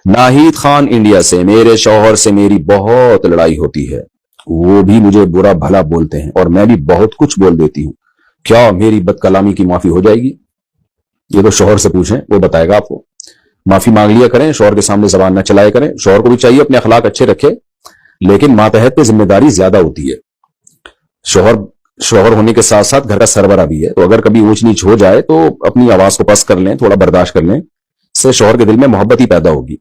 Nahid Khan India से, मेरे शौहर से मेरी बहुत लड़ाई होती है, वो भी मुझे बुरा भला बोलते हैं और मैं भी बहुत कुछ बोल देती हूँ, क्या मेरी बदकलामी की माफी हो जाएगी? ये तो शौहर से पूछें, वो बताएगा आपको। माफी मांग लिया करें, शौहर के सामने जबान न चलाया करें। शौहर को भी चाहिए अपने अखलाक अच्छे रखे, लेकिन मातहत पे जिम्मेदारी ज्यादा होती है। शौहर होने के साथ साथ घर का सरबरा भी है, तो अगर कभी ऊंच नीच हो जाए तो अपनी आवाज को पस्त कर लें, थोड़ा बर्दाश्त कर लें, इससे शौहर के दिल में मोहब्बत ही पैदा होगी।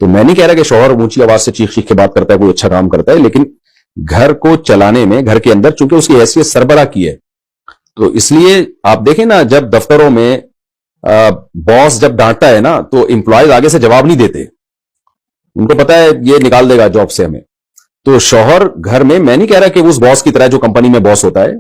तो मैं नहीं कह रहा कि शौहर ऊंची आवाज से चीख चीख के बात करता है, कोई अच्छा काम करता है, लेकिन घर को चलाने में, घर के अंदर, चूंकि उसकी हैसियत सरबरा की है, तो इसलिए आप देखें ना, जब दफ्तरों में बॉस जब डांटता है ना, तो एम्प्लॉयज आगे से जवाब नहीं देते, उनको पता है ये निकाल देगा जॉब से हमें। तो शौहर घर में, मैं नहीं कह रहा कि उस बॉस की तरह जो कंपनी में बॉस होता है,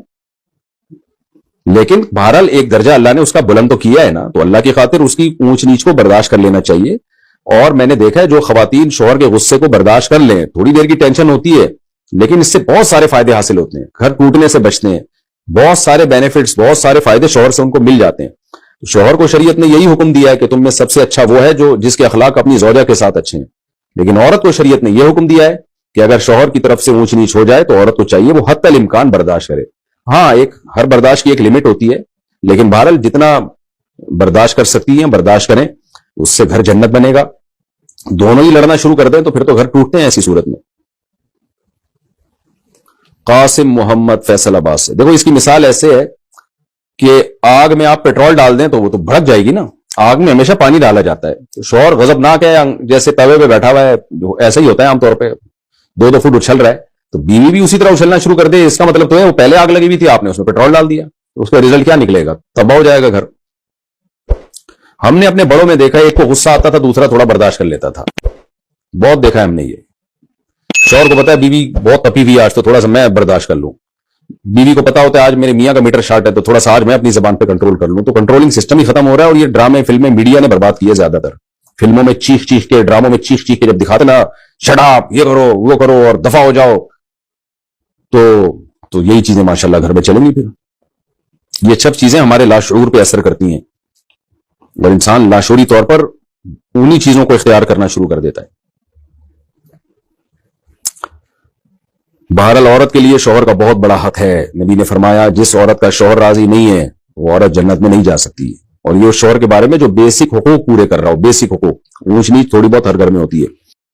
लेकिन बहरहाल एक दर्जा अल्लाह ने उसका बुलंद तो किया है ना, तो अल्लाह की खातिर उसकी ऊंच नीच को बर्दाश्त कर लेना चाहिए। और मैंने देखा है जो खवातीन शौहर के गुस्से को बर्दाश्त कर लें, थोड़ी देर की टेंशन होती है, लेकिन इससे बहुत सारे फायदे हासिल होते हैं, घर टूटने से बचते हैं, बहुत सारे बेनिफिट्स, बहुत सारे फायदे शौहर से उनको मिल जाते हैं। तो शौहर को शरीयत ने यही हुक्म दिया है कि तुम में सबसे अच्छा वो है जो जिसके अखलाक अपनी ज़ौजा के साथ अच्छे हैं। लेकिन औरत को शरीयत ने यह हुक्म दिया है कि अगर शौहर की तरफ से ऊंच नीच हो जाए तो औरत को चाहिए वो हद तक इम्कान बर्दाश्त करे। हाँ, हर बर्दाश्त की एक लिमिट होती है, लेकिन बहरहाल जितना बर्दाश्त कर सकती है बर्दाश्त करें, उससे घर जन्नत बनेगा। दोनों ही लड़ना शुरू कर दें तो फिर तो घर टूटते हैं ऐसी सूरत में। कासिम मोहम्मद फैसलाबाद से, देखो इसकी मिसाल ऐसे है कि आग में आप पेट्रोल डाल दें तो वो तो भड़क जाएगी ना, आग में हमेशा पानी डाला जाता है। तो शौहर गजबनाक है, जैसे तवे पे बैठा हुआ है, ऐसा ही होता है आमतौर पे, 2-2 फुट उछल रहा है, तो बीवी भी उसी तरह उछलना शुरू कर दे, इसका मतलब तो है वो पहले आग लगी हुई थी, आपने उसमें पेट्रोल डाल दिया, तो उसका रिजल्ट क्या निकलेगा? तबाह हो जाएगा घर। हमने अपने बड़ों में देखा, एक को गुस्सा आता था, दूसरा थोड़ा बर्दाश्त कर लेता था, बहुत देखा है हमने ये। शौहर को पता है बीवी बहुत तपी हुई आज, तो थोड़ा सा मैं बर्दाश्त कर लूं। बीवी को पता होता है आज मेरे मियां का मीटर शार्ट है, तो थोड़ा सा आज मैं अपनी जबान पे कंट्रोल कर लूं। तो कंट्रोलिंग सिस्टम ही खत्म हो रहा है, और ये ड्रामे, फिल्में, मीडिया ने बर्बाद किए। ज्यादातर फिल्मों में चीख चीख के, ड्रामों में चीख चीख के जब दिखाते ना, शट अप, ये करो वो करो और दफा हो जाओ, तो यही चीजें माशाल्लाह घर में चलेंगी। फिर ये सब चीजें हमारे लाशऊर पे असर करती हैं, और इंसान लाशऊरी तौर पर उन्हीं चीजों को इख्तियार करना शुरू कर देता है। बहरहाल औरत के लिए शौहर का बहुत बड़ा हक है। नबी ने फरमाया, जिस औरत का शौहर राजी नहीं है वो औरत जन्नत में नहीं जा सकती। और ये शौहर के बारे में जो बेसिक हुकूक पूरे कर रहा हो, बेसिक हुकूक, ऊंच नीच थोड़ी बहुत हर घर में होती है।